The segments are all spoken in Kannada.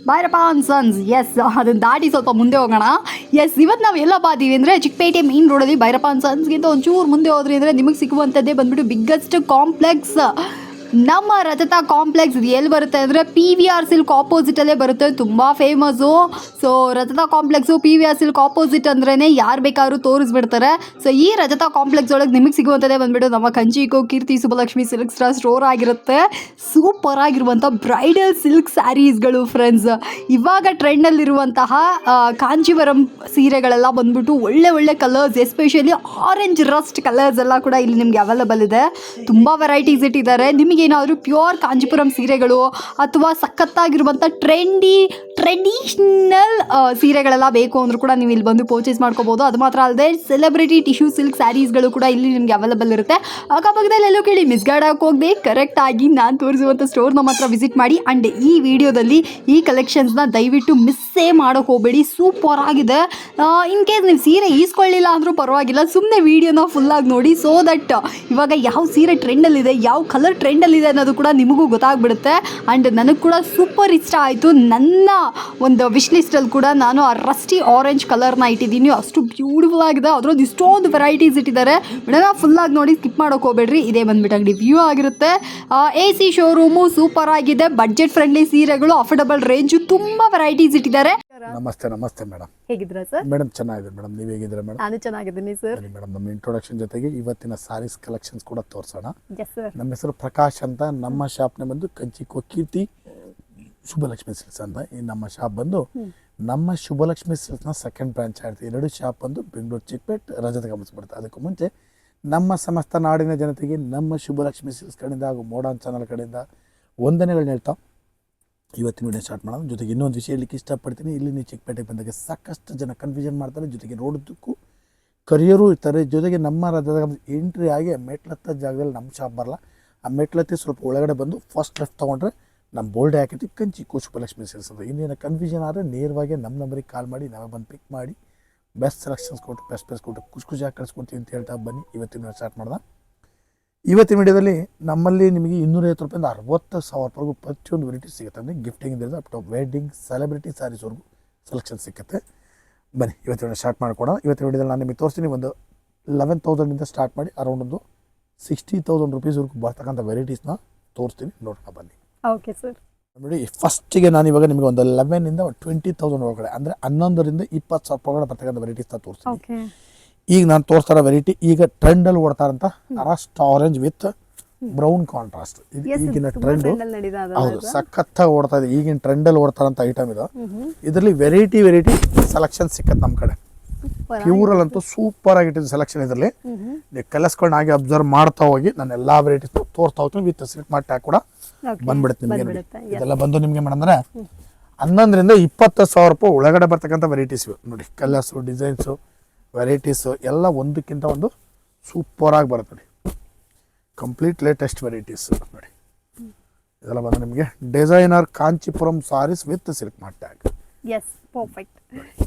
Bhyrappa and sons. ಎಸ್, ಅದನ್ನು ದಾಟಿ ಸ್ವಲ್ಪ ಮುಂದೆ ಹೋಗೋಣ. ಎಸ್, ಇವತ್ತು ನಾವು ಎಲ್ಲಪ್ಪ ಇದ್ದೀವಿ ಅಂದರೆ ಚಿಕ್ಕಪೇಟೆ ಮೇನ್ ರೋಡಲ್ಲಿ ಭೈರಪ್ಪ ಅಂಡ್ ಸನ್ಸ್ಗಿಂತ ಒಂಚೂರು ಮುಂದೆ ಹೋದ್ರಿ ಅಂದರೆ ನಿಮಗೆ ಸಿಗುವಂಥದ್ದೇ ಬಂದುಬಿಟ್ಟು ಬಿಗ್ಗೆಸ್ಟ್ ಕಾಂಪ್ಲೆಕ್ಸ್, ನಮ್ಮ ರಜತ ಕಾಂಪ್ಲೆಕ್ಸ್. ಇದು ಎಲ್ಲಿ ಬರುತ್ತೆ ಅಂದರೆ PVR ಸಿಲ್ಕ್ ಆಪೋಸಿಟಲ್ಲೇ ಬರುತ್ತೆ, ತುಂಬ ಫೇಮಸ್ಸು. ಸೊ ರಜತ ಕಾಂಪ್ಲೆಕ್ಸು PVR ಸಿಲ್ಕ್ ಆಪೋಸಿಟ್ ಅಂದ್ರೇ ಯಾರು ಬೇಕಾದ್ರೂ ತೋರಿಸ್ಬಿಡ್ತಾರೆ. ಸೊ ಈ ರಜತ ಕಾಂಪ್ಲೆಕ್ಸ್ ಒಳಗೆ ನಿಮಗೆ ಸಿಗುವಂಥದ್ದೇ ಬಂದುಬಿಟ್ಟು ನಮ್ಮ ಕಂಚಿಕೋ ಕೀರ್ತಿ ಸುಬ್ಬಲಕ್ಷ್ಮಿ ಸಿಲ್ಕ್ ಸ್ಟೋರ್ ಆಗಿರುತ್ತೆ. ಸೂಪರ್ ಆಗಿರುವಂಥ ಬ್ರೈಡಲ್ ಸಿಲ್ಕ್ ಸ್ಯಾರೀಸ್ಗಳು ಫ್ರೆಂಡ್ಸ್. ಇವಾಗ ಟ್ರೆಂಡಲ್ಲಿರುವಂತಹ ಕಾಂಚೀವರಂ ಸೀರೆಗಳೆಲ್ಲ ಬಂದ್ಬಿಟ್ಟು ಒಳ್ಳೆ ಒಳ್ಳೆ colours, especially orange Rust colours ಎಲ್ಲ ಕೂಡ ಇಲ್ಲಿ ನಿಮಗೆ ಅವೈಲಬಲ್ ಇದೆ. ತುಂಬ ವೆರೈಟೀಸ್ ಇಟ್ಟಿದ್ದಾರೆ. ನಿಮಗೇನಾದರೂ ಪ್ಯೂರ್ ಕಾಂಚೀಪುರಂ ಸೀರೆಗಳು ಅಥವಾ ಸಖತ್ತಾಗಿರುವಂಥ ಟ್ರೆಡಿಷ್ನಲ್ ಸೀರೆಗಳೆಲ್ಲ ಬೇಕು ಅಂದರೂ ಕೂಡ ನೀವು ಇಲ್ಲಿ ಬಂದು ಪರ್ಚೇಸ್ ಮಾಡ್ಕೋಬೋದು. ಅದು ಮಾತ್ರ ಅಲ್ಲದೆ ಸೆಲೆಬ್ರಿಟಿ ಟಿಶ್ಯೂ ಸಿಲ್ಕ್ ಸ್ಯಾರೀಸ್ಗಳು ಕೂಡ ಇಲ್ಲಿ ನಿಮಗೆ ಅವೈಲಬಲ್ ಇರುತ್ತೆ. ಅಕ್ಕಪಕ್ಕದಲ್ಲಿ ಎಲ್ಲೂ ಕೇಳಿ ಮಿಸ್ಗೈಡ್ ಹೋಗದೆ ಕರೆಕ್ಟಾಗಿ ನಾನು ತೋರಿಸುವಂಥ ಸ್ಟೋರ್ನ ಮಾತ್ರ ವಿಸಿಟ್ ಮಾಡಿ. ಆ್ಯಂಡ್ ಈ ವಿಡಿಯೋದಲ್ಲಿ ಈ ಕಲೆಕ್ಷನ್ಸ್ನ ದಯವಿಟ್ಟು ಮಿಸ್ಸೇ ಮಾಡೋಕ್ಕೆ ಹೋಗಬೇಡಿ, ಸೂಪರ್ ಆಗಿದೆ. ಇನ್ ಕೇಸ್ ನೀವು ಸೀರೆ ಈಸ್ಕೊಳ್ಳಿಲ್ಲ ಅಂದರೂ ಪರವಾಗಿಲ್ಲ, ಸುಮ್ಮನೆ ವೀಡಿಯೋನ ಫುಲ್ಲಾಗಿ ನೋಡಿ. ಸೊ ದಟ್ ಇವಾಗ ಯಾವ ಸೀರೆ ಟ್ರೆಂಡಲ್ಲಿದೆ, ಯಾವ ಕಲರ್ ಟ್ರೆಂಡಲ್ಲಿದೆ ಅನ್ನೋದು ಕೂಡ ನಿಮಗೂ ಗೊತ್ತಾಗ್ಬಿಡುತ್ತೆ. ಆ್ಯಂಡ್ ನನಗೆ ಕೂಡ ಸೂಪರ್ ಇಷ್ಟ ಆಯಿತು. ನನ್ನ ಒಂದು ವಿಶ್ ಲಿಸ್ಟಲ್ಲಿ ಕೂಡ ನಾನು ಆ ರಸ್ಟಿ ಆರೆಂಜ್ ಕಲರ್ನ ಇಟ್ಟಿದ್ದೀನಿ. ಅಷ್ಟು ಬ್ಯೂಟಿಫುಲ್ ಆಗಿದೆ. ಅದರದ್ದು ಇಷ್ಟೊಂದು ವೆರೈಟೀಸ್ ಇಟ್ಟಿದ್ದಾರೆ. ವಿಡಿಯೋನ ಫುಲ್ಲಾಗಿ ನೋಡಿ, ಸ್ಕಿಪ್ ಮಾಡೋಕೆ ಹೋಗಬೇಡ್ರಿ. ಇದೇ ಬಂದ್ಬಿಟ್ಟು ಅಂಗಡಿ ವ್ಯೂ ಆಗಿರುತ್ತೆ. AC ಶೋರೂಮು ಸೂಪರ್ ಆಗಿದೆ. ಬಡ್ಜೆಟ್ ಫ್ರೆಂಡ್ಲಿ ಸೀರೆಗಳು, ಅಫೋರ್ಡಬಲ್ ರೇಂಜು, ತುಂಬ ವೆರೈಟೀಸ್ ಇಟ್ಟಿದ್ದಾರೆ. ನಮಸ್ತೆ. ನಮಸ್ತೆ ಮೇಡಮ್. ಹೇಗಿದ್ದೀರಾ ಸರ್? ಮೇಡಮ್ ಚೆನ್ನಾಗಿದೆ ಮೇಡಮ್, ನೀವು ಹೇಗಿದ್ದೀರಾ ಮೇಡಮ್? ನಾನು ಚೆನ್ನಾಗಿದ್ದೀನಿ ಸರ್. ಮೇಡಮ್, ನಮ್ಮ ಇಂಟ್ರೊಡಕ್ಷನ್ ಜೊತೆಗೆ ಇವತ್ತಿನ ಸಾರೀಸ್ ಕಲೆಕ್ಷನ್ಸ್ ಕೂಡ ತೋರಿಸೋಣ. Yes sir. ನಮ್ಮ ಹೆಸರು ಪ್ರಕಾಶ್ ಅಂತ. ನಮ್ಮ ಶಾಪ್ನ ಬಂದು ಕಂಚಿಕೋ ಕೀರ್ತಿ ಶುಭಲಕ್ಷ್ಮಿ ಸಿಲ್ಕ್ಸ್ ಅಂತ. ಈ ನಮ್ಮ ಶಾಪ್ ಬಂದು ನಮ್ಮ ಶುಭಲಕ್ಷ್ಮಿ ಸಿಲ್ಕ್ಸ್ನ ಸೆಕೆಂಡ್ ಬ್ರಾಂಚ್ ಆಗಿರುತ್ತೆ. ಎರಡು ಶಾಪ್ ಬಂದು ಬೆಂಗಳೂರು ಚಿಕ್ಕಪೇಟೆ ರಜತ ಗಮನಿಸ್ಬಿಡುತ್ತೆ. ಅದಕ್ಕೂ ಮುಂಚೆ ನಮ್ಮ ಸಮಸ್ತ ನಾಡಿನ ಜನತೆಗೆ ನಮ್ಮ ಶುಭಲಕ್ಷ್ಮಿ ಸಿಲ್ಕ್ಸ್ ಕಡೆಯಿಂದ ಹಾಗೂ ಮೋಡರ್ನ್ ಚಾನಲ್ ಕಡೆಯಿಂದ ವಂದನೆಗಳನ್ನ ಹೇಳ್ತಾ ಇವತ್ತಿನ ವಿಡಿಯೋ ಸ್ಟಾರ್ಟ್ ಮಾಡೋದು. ಜೊತೆಗೆ ಇನ್ನೊಂದು ವಿಷಯ ಹೇಳಲಿಕ್ಕೆ ಇಷ್ಟಪಡ್ತೀನಿ. ಇಲ್ಲಿ ನೀವು ಚಿಕ್ಕಪೇಟೆಗೆ ಬಂದಾಗ ಸಾಕಷ್ಟು ಜನ ಕನ್ಫ್ಯೂಷನ್ ಮಾಡ್ತಾರೆ, ಜೊತೆಗೆ ನೋಡೋದಕ್ಕೂ ಕರಿಯರು ಇರ್ತಾರೆ. ಜೊತೆಗೆ ನಮ್ಮ ರಜದ ಎಂಟ್ರಿ ಆಗಿ ಮೆಟ್ಲತ್ತ ಜಾಗದಲ್ಲಿ ನಮ್ಮ ಶಾಪ್ ಬರಲ್ಲ. ಆ ಮೆಟ್ಲತ್ತಿ ಸ್ವಲ್ಪ ಒಳಗಡೆ ಬಂದು ಫಸ್ಟ್ ಲೆಫ್ಟ್ ತೊಗೊಂಡ್ರೆ ನಮ್ಮ ಬೋಲ್ಡ್ ಹಾಕೈತಿ ಕಂಚಿಕೋ ಶುಭಲಕ್ಷ್ಮಿ ಸಿಲ್ಕ್ಸ್ ಅಂತ. ಇನ್ನೇನು ಕನ್ಫ್ಯೂಷನ್ ಆದರೆ ನೇರವಾಗಿ ನಮ್ಮ ನಂಬರಿಗೆ ಕಾಲ್ ಮಾಡಿ, ನಾವೇ ಬಂದು ಪಿಕ್ ಮಾಡಿ ಬೆಸ್ಟ್ ಸೆಲೆಕ್ಷನ್ಸ್ ಕೊಟ್ಟು ಬೆಸ್ಟ್ ಕೊಟ್ಟು ಖುಷಿಯಾಗಿ ಕಳಿಸ್ಕೊಡ್ತೀವಿ ಅಂತ ಹೇಳ್ತಾ ಬನ್ನಿ ಇವತ್ತಿನ ಸ್ಟಾರ್ಟ್ ಮಾಡ್ದೆ. ಇವತ್ತಿನ ವಿಡಿಯೋದಲ್ಲಿ ನಮ್ಮಲ್ಲಿ ನಿಮಗೆ 250 ರೂಪಾಯಿಂದ 60,000 ರೂಪಾಯಿಗೂ ಪ್ರತಿಯೊಂದು ವೆರೈಟಿ ಸಿಗುತ್ತೆ. ಅಂದರೆ ಗಿಫ್ಟಿಂಗ್ ಇದೆ ಅಪ್ ಟು ವೆಡ್ಡಿಂಗ್ ಸೆಲೆಬ್ರಿಟಿ ಸ್ಯಾರೀಸ್ವರೆಗೂ ಸೆಲೆಕ್ಷನ್ ಸಿಗುತ್ತೆ. ಬನ್ನಿ ಇವತ್ತಿನ ವಿಡಿಯೋ ಸ್ಟಾರ್ಟ್ ಮಾಡ್ಕೊಡೋಣ. ಇವತ್ತಿನ ವಿಡಿಯೋದಲ್ಲಿ ನಾನು ನಿಮಗೆ ತೋರಿಸ್ತೀನಿ. ಒಂದು 11,000 ಸ್ಟಾರ್ಟ್ ಮಾಡಿ ಅರೌಂಡ್ ಒಂದು 60,000 ರೂಪೀಸ್ವರೆಗೂ ಬರ್ತಕ್ಕಂಥ ವೆರೈಟೀಸ್ನ ತೋರಿಸ್ತೀನಿ, ನೋಡೋಣ ಬನ್ನಿ. Okay sir. ನೋಡಿ, ಫಸ್ಟಿಗೆ ನಾನು ಇವಾಗ ನಿಮಗೆ ಒಂದು 11,000 20,000 ಒಳಗಡೆ, ಅಂದರೆ 11,000 20,000 ಒಳಗಡೆ ಬರ್ತಕ್ಕಂಥ ವೆರೈಟೀಸ್ನ ತೋರಿಸ್ತೀನಿ. ಈಗ ನಾನು ತೋರಿಸ್ತಾರ ವೆರೈಟಿ ಈಗ ಟ್ರೆಂಡಲ್ಲಿ ಓಡ್ತಾರಂತ rust orange with brown contrast. ಈಗಿನ ಟ್ರೆಂಡ್ ಹೌದು, ಸಖತ್ತಾಗಿ ಓಡ್ತಾ ಇದೆ. ಈಗಿನ ಟ್ರೆಂಡಲ್ಲಿ ಓಡ್ತಾರಂತ ಐಟಮ್ ಇದು. ಇದರಲ್ಲಿ ವೆರೈಟಿ ಸೆಲೆಕ್ಷನ್ ಸಿಕ್ಕತ್ತೆ ನಮ್ಮ ಕಡೆ. ಪ್ಯೂರಲ್ಲಿ ಅಂತೂ ಸೂಪರ್ ಆಗಿಟ್ಟಿದ್ದು ಸೆಲೆಕ್ಷನ್. ಇದರಲ್ಲಿ ನೀವು ಕಲಸ್ಕೊಂಡು ಹಾಗೆ ಅಬ್ಸರ್ವ್ ಮಾಡ್ತಾ ಹೋಗಿ ನಾನು ಎಲ್ಲಾ ವೆರೈಟೀಸ್ ತೋರ್ತಾ ಹೋಗ್ತೀನಿ. ವಿತ್ ಸಿಲ್ಕ್ ಮಾಡಿ ಟ್ಯಾಗ್ ಕೂಡ ಬಂದ್ಬಿಡುತ್ತೆ ನಿಮಗೆ. ಇದೆಲ್ಲ ಬಂದು ನಿಮಗೆ ಮೇಡಂದ್ರೆ 11,000 20,000 ರೂಪಾಯಿ ಒಳಗಡೆ ಬರ್ತಕ್ಕಂಥ ವೆರೈಟೀಸ್ ಇವು. ನೋಡಿ, ಕಲರ್ಸು, ಡಿಸೈನ್ಸು, ವೆರೈಟೀಸು ಎಲ್ಲ ಒಂದಕ್ಕಿಂತ ಒಂದು ಸೂಪರಾಗಿ ಬರುತ್ತೆ. ನೋಡಿ, ಕಂಪ್ಲೀಟ್ ಲೇಟೆಸ್ಟ್ ವೆರೈಟೀಸ್ ನೋಡಿ. ಇದೆಲ್ಲ ಬಂದು ನಿಮಗೆ designer Kanchipuram saris with silk mart tag. Yes, perfect.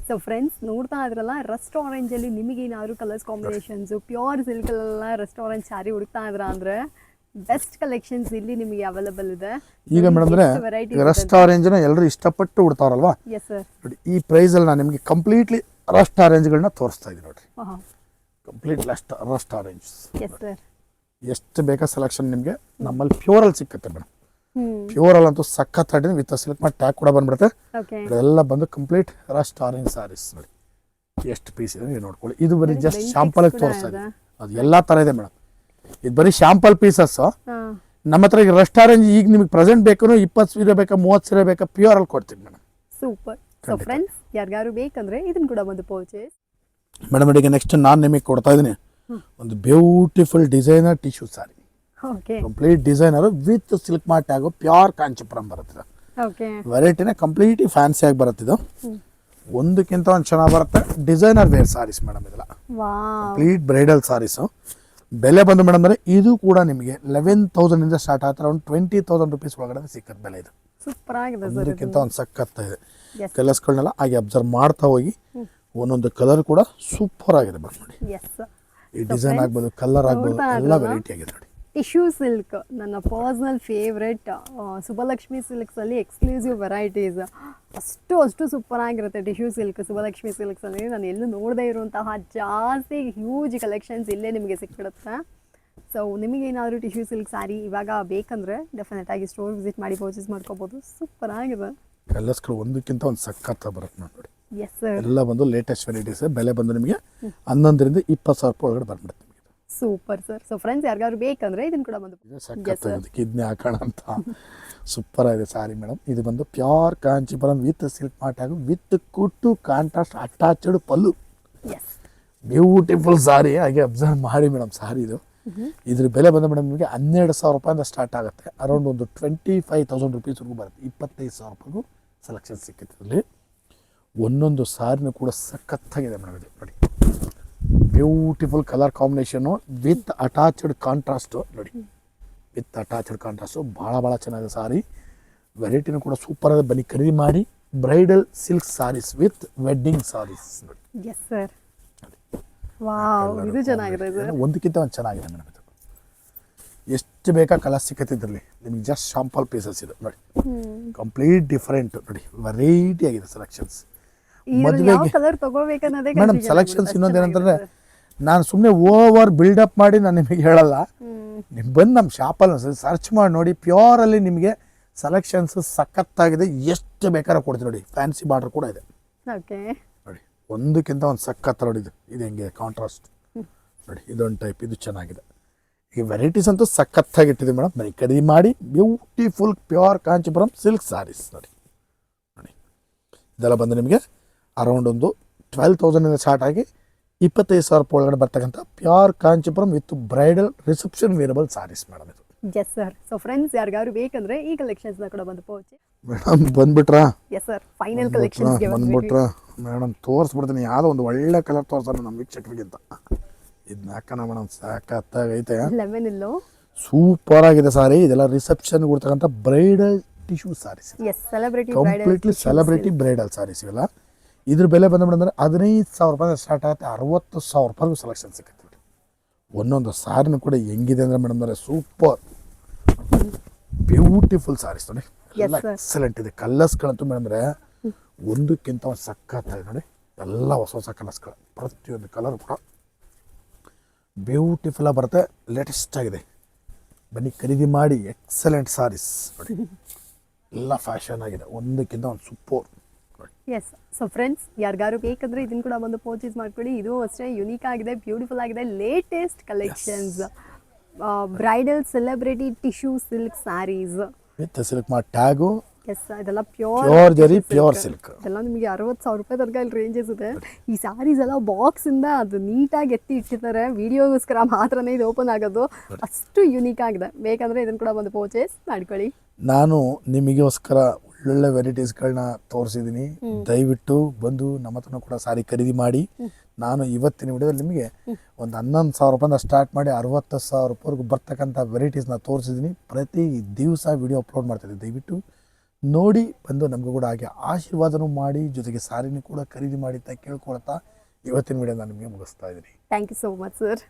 So friends, ನೋಡ್ತಾ ಇದ್ರಲ್ಲ, ರಸ್ಟ್ ಆರೆಂಜಲ್ಲಿ ನಿಮಗೆ ಏನಾದ್ರು ಕಲರ್ಸ್ ಕಾಂಬಿನೇಷನ್ಸು, ಪ್ಯೂರ್ ಸಿಲ್ಕಲ್ಲೆಲ್ಲ ರಸ್ಟ್ ಆರೆಂಜ್ ಸ್ಯಾರಿ ಹುಡುಕ್ತಾ ಇದ್ರ ಅಂದರೆ ಬೆಸ್ಟ್ ಕಲೆಕ್ಷನ್ಸ್ ಇಲ್ಲಿ ನಿಮಗೆ ಅವೈಲಬಲ್ ಇದೆ. ಈಗ ಮೇಡಮ್ ರಸ್ಟ್ ಆರೆಂಜ್ನ ಎಲ್ಲರೂ ಇಷ್ಟಪಟ್ಟು ಉಡ್ತಾರಲ್ವಾ? Yes sir. ನೋಡಿ, ಈ ಪ್ರೈಸಲ್ಲಿ ನಾನು ನಿಮಗೆ ಕಂಪ್ಲೀಟ್ಲಿ ರಸ್ಟ್ ಆರೆಂಜ್ಗಳನ್ನ ತೋರಿಸ್ತಾ ಇದ್ದೀನಿ. ನೋಡಿರಿ, ಕಂಪ್ಲೀಟ್ ರಸ್ಟ್ ಆರೆಂಜ್. ಎಷ್ಟು ಬೇಕಾ ಸೆಲೆಕ್ಷನ್ ನಿಮಗೆ ನಮ್ಮಲ್ಲಿ ಪ್ಯೂರಲ್ಲಿ ಸಿಕ್ಕತ್ತೆ ಮೇಡಮ್. ಪ್ಯೂರಲ್ಲಿ ಅಂತೂ ಸಖತ್ ಆಡಿನ ವಿತ್ ಸಿಲ್ಕ್ ಮಾಡಿ ಟ್ಯಾಗ್ ಕೂಡ ಬಂದ್ಬಿಡುತ್ತೆ. ಇದೆಲ್ಲ ಬಂದು ಕಂಪ್ಲೀಟ್ ರಸ್ಟ್ ಆರೆಂಜ್ ಸಾರೀಸ್. ನೋಡಿ ಎಷ್ಟು ಪೀಸ್ ಇದೆ ನೀವು ನೋಡ್ಕೊಳ್ಳಿ. ಇದು ಬರೀ ಜಸ್ಟ್ ಶಾಂಪಲ್ ತೋರಿಸ್ತಾ ಇದೆ. ಅದು ಎಲ್ಲಾ ತರ ಇದೆ ಮೇಡಮ್. ಇದು ಬರೀ ಶಾಂಪಲ್ ಪೀಸಸ್. ನಮ್ಮ ಹತ್ರ ಈಗ ರಸ್ಟ್ ಆರೆಂಜ್ ಈಗ ನಿಮಗೆ ಪ್ರೆಸೆಂಟ್ ಬೇಕು 20 ಸೀರೆ ಬೇಕಾ 30 ಸೀರೆ ಬೇಕಾ ಪ್ಯೂರ್ ಅಲ್ಲಿ ಕೊಡ್ತೀನಿ ಮೇಡಮ್. ಸೂಪರ್. ಸೊ ಫ್ರೆಂಡ್ಸ್, ಯಾರಿಗಾರು ಬೇಕಂದ್ರೆ ಇದನ್ನ ಕೂಡ ಬಂದು ಪರ್ಚೇಸ್ ಮೇಡಮ್. ಈಗ ನೆಕ್ಸ್ಟ್ ನಾನು ನಿಮಗೆ ಕೊಡ್ತಾ ಇದ್ದೀನಿ ಒಂದು beautiful designer tissue sorry. Complete designer with silk mart ಆಗೋ ಪ್ಯೂರ್ ಕಾಂಚಿಪುರಂ ಬರುತ್ತೆ. ವೆರೈಟಿನೇ ಕಂಪ್ಲೀಟ್ ಫ್ಯಾನ್ಸಿ ಆಗಿ ಬರುತ್ತೆ. ಇದು ಒಂದಕ್ಕಿಂತ ಒಂದು ಚೆನ್ನಾಗಿ ಬರುತ್ತೆ. Designer wear saris madam. ಇದೆಲ್ಲ ಕಂಪ್ಲೀಟ್ ಬ್ರೈಡಲ್ ಸಾರೀಸು. ಬೆಲೆ ಬಂದು ಮೇಡಮ್ ಅಂದರೆ ಇದು ಕೂಡ ನಿಮಗೆ 11,000 ಸ್ಟಾರ್ಟ್ ಆಗ್ತಾರೆ. ಒಂದು 20,000 ರೂಪೀಸ್ ಒಳಗಡೆ ಸಿಕ್ಕತ್ತೆ ಬೆಲೆ. ಇದು ಒಂದಕ್ಕಿಂತ ಒಂದು ಸಖತ್ ಇದೆ. ಕಲರ್ಸ್ಗಳನ್ನೆಲ್ಲ ಹಾಗೆ ಅಬ್ಸರ್ವ್ ಮಾಡ್ತಾ ಹೋಗಿ ಒಂದೊಂದು ಕಲರ್ ಕೂಡ ಸೂಪರ್ ಆಗಿದೆ ಮೇಡಮ್. ನೋಡಿ, ಈ ಡಿಸೈನ್ ಆಗ್ಬೋದು, ಕಲರ್ ಆಗ್ಬೋದು, ಎಲ್ಲ ವೆರೈಟಿ ಆಗಿದೆ ನೋಡಿ. ಟಿಶ್ಯೂ ಸಿಲ್ಕ್ ನನ್ನ ಪರ್ಸನಲ್ ಫೇವ್ರೆಟ್. ಸುಬ್ಬಲಕ್ಷ್ಮಿ ಸಿಲ್ಕ್ಸ್ ಅಲ್ಲಿ ಎಕ್ಸ್ಕ್ಲೂಸಿವ್ ವೆರೈಟೀಸ್. ಅಷ್ಟು ಸೂಪರ್ ಆಗಿರುತ್ತೆ ಟಿಶ್ಯೂ ಸಿಲ್ಕ್ ಸುಬ್ಬಲಕ್ಷ್ಮಿ ಸಿಲ್ಕ್ಸ್ ಅಲ್ಲಿ ನಾನು ಎಲ್ಲೂ ನೋಡದೇ ಇರುವಂತಹ ಜಾಸ್ತಿ ಹ್ಯೂಜ್ ಕಲೆಕ್ಷನ್ಸ್ ಇಲ್ಲೇ ನಿಮಗೆ ಸಿಕ್ಬಿಡುತ್ತೆ. ಸೊ ನಿಮಗೇನಾದರೂ ಟಿಶ್ಯೂ ಸಿಲ್ಕ್ ಸ್ಯಾರಿ ಇವಾಗ ಬೇಕಂದರೆ ಡೆಫಿನೆಟ್ ಆಗಿ ಸ್ಟೋರ್ ವಿಸಿಟ್ ಮಾಡಿ ಪರ್ಚೇಸ್ ಮಾಡ್ಕೋಬೋದು. ಸೂಪರ್ ಆಗಿದೆ. ಕಲರ್ಸ್ಗಳು ಒಂದಕ್ಕಿಂತ ಒಂದು ಸಖತ್ತ ಬರುತ್ತೆ ನೋಡಿ. Yes sir. ಎಲ್ಲ ಬಂದು ಲೇಟೆಸ್ಟ್ ವೆರೈಟೀಸ್. ಬೆಲೆ ಬಂದು ನಿಮಗೆ 11ರಿಂದ 20,000 ರೂಪಾಯಿ ಒಳಗಡೆ ಬಂದ್ಬಿಡುತ್ತೆ ನಿಮಗೆ. Super sir. ಸೊ ಫ್ರೆಂಡ್ಸ್ ಯಾರಿಗಾದ್ರು ಬೇಕಂದ್ರೆ ಇದನ್ನು ಕೂಡ ಬಂದು ಸಖತ್ತಾಗಿದೆ. ಕಿಡ್ನಿ ಹಾಕೋಣ ಅಂತ ಸೂಪರ್ ಆಗಿದೆ ಸಾರಿ ಮೇಡಮ್. ಇದು ಬಂದು pure Kanchipuram with silk mart ಹಾಗೂ ವಿತ್ ಕುಟ್ಟು contrast attached pallu. Yes beautiful sari. ಹಾಗೆ ಅಬ್ಸರ್ವ್ ಮಾಡಿ ಮೇಡಮ್ ಸಾರಿ ಇದು. ಇದ್ರ ಬೆಲೆ ಬಂದ ಮೇಡಮ್ ನಿಮಗೆ 12,000 ರೂಪಾಯಿಂದ ಸ್ಟಾರ್ಟ್ ಆಗುತ್ತೆ. ಅರೌಂಡ್ ಒಂದು 25,000 ರುಪೀಸ್ವರೆಗೂ ಬರುತ್ತೆ. 25,000 ರೂಪಾಯಿಗೂ ಸೆಲೆಕ್ಷನ್ ಸಿಕ್ಕುತ್ತೆ. ಇದರಲ್ಲಿ ಒಂದೊಂದು ಸಾರಿನೂ ಕೂಡ ಸಖತ್ತಾಗಿದೆ ಮೇಡಮ್. ಇದು ನೋಡಿ, beautiful colour combination with attached contrast ನೋಡಿ. ವಿತ್ ಅಟ್ಯಾಚ್ಡ್ ಕಾಂಟ್ರಾಸ್ಟು ಭಾಳ ಚೆನ್ನಾಗಿದೆ ಸಾರಿ. ವೆರೈಟಿನೂ ಕೂಡ ಸೂಪರ್ ಆಗಿದೆ. ಬನ್ನಿ ಖರೀದಿ ಮಾಡಿ. Bridal silk saris with wedding saris ನೋಡಿ. Yes sir. ವಾವ್, ಇದು ಚೆನ್ನಾಗಿದೆ. ಒಂದಕ್ಕಿಂತ ಒಂದು ಚೆನ್ನಾಗಿದೆ ಮೇಡಮ್. ಇದು ಎಷ್ಟು ಬೇಕಾ ಕಲರ್ ಸಿಕ್ಕತ್ತಿದ್ರಲ್ಲಿ ನಿಮಗೆ ಜಸ್ಟ್ ಶಾಂಪಲ್ ಪೀಸಸ್ ಇದು ನೋಡಿ. ಕಂಪ್ಲೀಟ್ ಡಿಫರೆಂಟ್ ನೋಡಿ. ವೆರೈಟಿ ಆಗಿದೆ ಸೆಲೆಕ್ಷನ್ಸ್. ಮದುವೆಗೆ ಮೇಡಮ್ ಸೆಲೆಕ್ಷನ್ಸ್ ಇನ್ನೊಂದೇನಂತಂದ್ರೆ ನಾನು ಸುಮ್ಮನೆ ಓವರ್ ಬಿಲ್ಡಪ್ ಮಾಡಿ ನಾನು ನಿಮಗೆ ಹೇಳಲ್ಲ. ನೀವು ಬಂದು ನಮ್ಮ ಶಾಪಲ್ಲಿ ಸರ್ಚ್ ಮಾಡಿ ನೋಡಿ. ಪ್ಯೂರಲ್ಲಿ ನಿಮಗೆ ಸೆಲೆಕ್ಷನ್ಸ್ ಸಖತ್ತಾಗಿದೆ. ಎಷ್ಟು ಬೇಕಾದ್ರೆ ಕೊಡ್ತೀವಿ ನೋಡಿ. ಫ್ಯಾನ್ಸಿ ಬಾರ್ಡರ್ ಕೂಡ ಇದೆ ನೋಡಿ. ಒಂದಕ್ಕಿಂತ ಒಂದು ಸಖತ್ ನೋಡಿ. ಇದು ಹೆಂಗಿದೆ ಕಾಂಟ್ರಾಸ್ಟ್ ನೋಡಿ. ಇದೊಂದು ಟೈಪ್. ಇದು ಚೆನ್ನಾಗಿದೆ. ಈ ವೆರೈಟೀಸ್ ಅಂತೂ ಸಖತ್ತಾಗಿಟ್ಟಿದೆ ಮೇಡಮ್. ಬನ್ನಿ ಖರೀದಿ ಮಾಡಿ. Beautiful pure Kanchipuram silk saris ನೋಡಿ. ನೋಡಿ ಇದೆಲ್ಲ ಬಂದು ನಿಮಗೆ ಅರೌಂಡ್ ಒಂದು 12,000 ಸ್ಟಾರ್ಟ್ ಆಗಿ 25,000 ರೂಪಾಯಿ ಒಳಗಡೆ ಬರ್ತಕ್ಕಂಥ pure Kanchipuram with bridal reception wearable saris madam ಇದು. Yes sir. ಸೊ ಫ್ರೆಂಡ್ಸ್ ಯಾರಿಗಾದ್ರು ಬೇಕಂದ್ರೆ ಈ ಕಲೆಕ್ಷನ್ಸ್ ಕೂಡ ಬಂದು ಪೋಚಿ ಮೇಡಮ್ ಬಂದ್ಬಿಟ್ರಾ? Yes sir. ಫೈನಲ್ ಕಲೆಕ್ಷನ್ಸ್ ಬಂದ್ಬಿಟ್ರಾ ಮೇಡಮ್? ತೋರಿಸ್ಬಿಡ್ತೀನಿ. ಯಾವುದೋ ಒಂದು ಒಳ್ಳೆ ಕಲರ್ ತೋರ್ಸೋಣ ನಮ್ಮ ವೀಕ್ಷಕರಿಗಿಂತ. ಇದನ್ನ ಹಾಕೋಣ ಮೇಡಮ್. ಸಾಕತ್ತಾಗೈತೆ. ಲೆಮನ್ ಇಲ್ಲೋ ಸೂಪರ್ ಆಗಿದೆ ಸಾರಿ. ಇದೆಲ್ಲ ರಿಸೆಪ್ಷನ್ ಕೊಡ್ತಕ್ಕಂಥ bridal tissue saris. Yes, celebrity completely celebrity bridal saris ಇವೆಲ್ಲ. ಇದ್ರ ಬೆಲೆ ಬಂದ್ಬಿಡಂದ್ರೆ 15,000 ರೂಪಾಯಿ ಸ್ಟಾರ್ಟ್ ಆಗುತ್ತೆ. 60,000 ರೂಪಾಯಿಗೂ ಸೆಲೆಕ್ಷನ್ ಸಿಗುತ್ತೆ. ಒಂದೊಂದು ಸಾರಿನೂ ಕೂಡ ಹೆಂಗಿದೆ ಅಂದರೆ ಮೇಡಮ್ ಅಂದರೆ ಸೂಪರ್ ಬ್ಯೂಟಿಫುಲ್ ಸಾರೀಸ್ ನೋಡಿ. ಎಲ್ಲ ಎಕ್ಸಲೆಂಟ್ ಇದೆ. ಕಲರ್ಸ್ಗಳಂತೂ ಮೇಡಮ್ ಅಂದರೆ ಒಂದಕ್ಕಿಂತ ಒಂದು ಸಖತ್ತಾಗಿದೆ ನೋಡಿ. ಎಲ್ಲ ಹೊಸ ಕಲರ್ಸ್ಗಳು. ಪ್ರತಿಯೊಂದು ಕಲರ್ ಕೂಡ ಬ್ಯೂಟಿಫುಲ್ಲಾಗಿ ಬರುತ್ತೆ. ಲೇಟೆಸ್ಟ್ ಆಗಿದೆ. ಬನ್ನಿ ಖರೀದಿ ಮಾಡಿ. ಎಕ್ಸಲೆಂಟ್ ಸಾರೀಸ್ ನೋಡಿ. ಎಲ್ಲ ಫ್ಯಾಷನ್ ಆಗಿದೆ. ಒಂದಕ್ಕಿಂತ ಒಂದು ಸೂಪರ್. ಎಸ್. ಸೊ ಫ್ರೆಂಡ್ಸ್ ಯಾರಿಗಾರು ಬೇಕಂದ್ರೆ ಇದನ್ನು ಕೂಡ ಬಂದು ಪರ್ಚೇಸ್ ಮಾಡ್ಕೊಳ್ಳಿ. ಇದು ಅಷ್ಟೇ ಯುನೀಕ್ ಆಗಿದೆ, ಬ್ಯೂಟಿಫುಲ್ ಆಗಿದೆ. Latest collections bridal celebrity tissue silk saris with silk mart tag. Yes, ಇದೆಲ್ಲ ಪ್ಯೂರ್ ಜರಿ ಪ್ಯೂರ್ ಸಿಲ್ಕ್. ಇದೆಲ್ಲ ನಿಮಗೆ 60,000 ರೂಪಾಯಿ ತನಕ ಇಲ್ಲಿ ರೇಂಜಸ್ ಇದೆ. ಈ ಸ್ಯಾರೀಸ್ ಎಲ್ಲ ಬಾಕ್ಸಿಂದ ಅದು ನೀಟಾಗಿ ಎತ್ತಿ ಇಟ್ಟಿರ್ತಾರೆ. ವಿಡಿಯೋಗೋಸ್ಕರ ಮಾತ್ರನೇ ಇದು ಓಪನ್ ಆಗೋದು. ಅಷ್ಟು ಯುನೀಕ್ ಆಗಿದೆ. ಬೇಕಂದ್ರೆ ಇದನ್ನು ಕೂಡ ಬಂದು ಪರ್ಚೇಸ್ ಮಾಡ್ಕೊಳ್ಳಿ. ನಾನು ನಿಮಗೋಸ್ಕರ ಒಳ್ಳೊಳ್ಳೆ ವೆರೈಟೀಸ್ಗಳನ್ನ ತೋರಿಸಿದ್ದೀನಿ. ದಯವಿಟ್ಟು ಬಂದು ನಮ್ಮ ಹತ್ರನೂ ಕೂಡ ಸಾರಿ ಖರೀದಿ ಮಾಡಿ. ನಾನು ಇವತ್ತಿನ ವಿಡಿಯೋದಲ್ಲಿ ನಿಮಗೆ ಒಂದು 11,000 ರೂಪಾಯಿಂದ ಸ್ಟಾರ್ಟ್ ಮಾಡಿ 60,000 ರೂಪಾಯಿವರೆಗೂ ಬರ್ತಕ್ಕಂಥ ವೆರೈಟೀಸ್ನ ತೋರಿಸಿದ್ದೀನಿ. ಪ್ರತಿ ದಿವಸ ವಿಡಿಯೋ ಅಪ್ಲೋಡ್ ಮಾಡ್ತಾಯಿದ್ದೀನಿ. ದಯವಿಟ್ಟು ನೋಡಿ ಬಂದು ನಮಗೂ ಕೂಡ ಹಾಗೆ ಆಶೀರ್ವಾದನೂ ಮಾಡಿ, ಜೊತೆಗೆ ಸಾರಿನೂ ಕೂಡ ಖರೀದಿ ಮಾಡಿ ಅಂತ ಕೇಳ್ಕೊಳ್ತಾ ಇವತ್ತಿನ ವಿಡಿಯೋ ನಾನು ನಿಮಗೆ ಮುಗಿಸ್ತಾ ಇದ್ದೀನಿ. Thank you so much sir.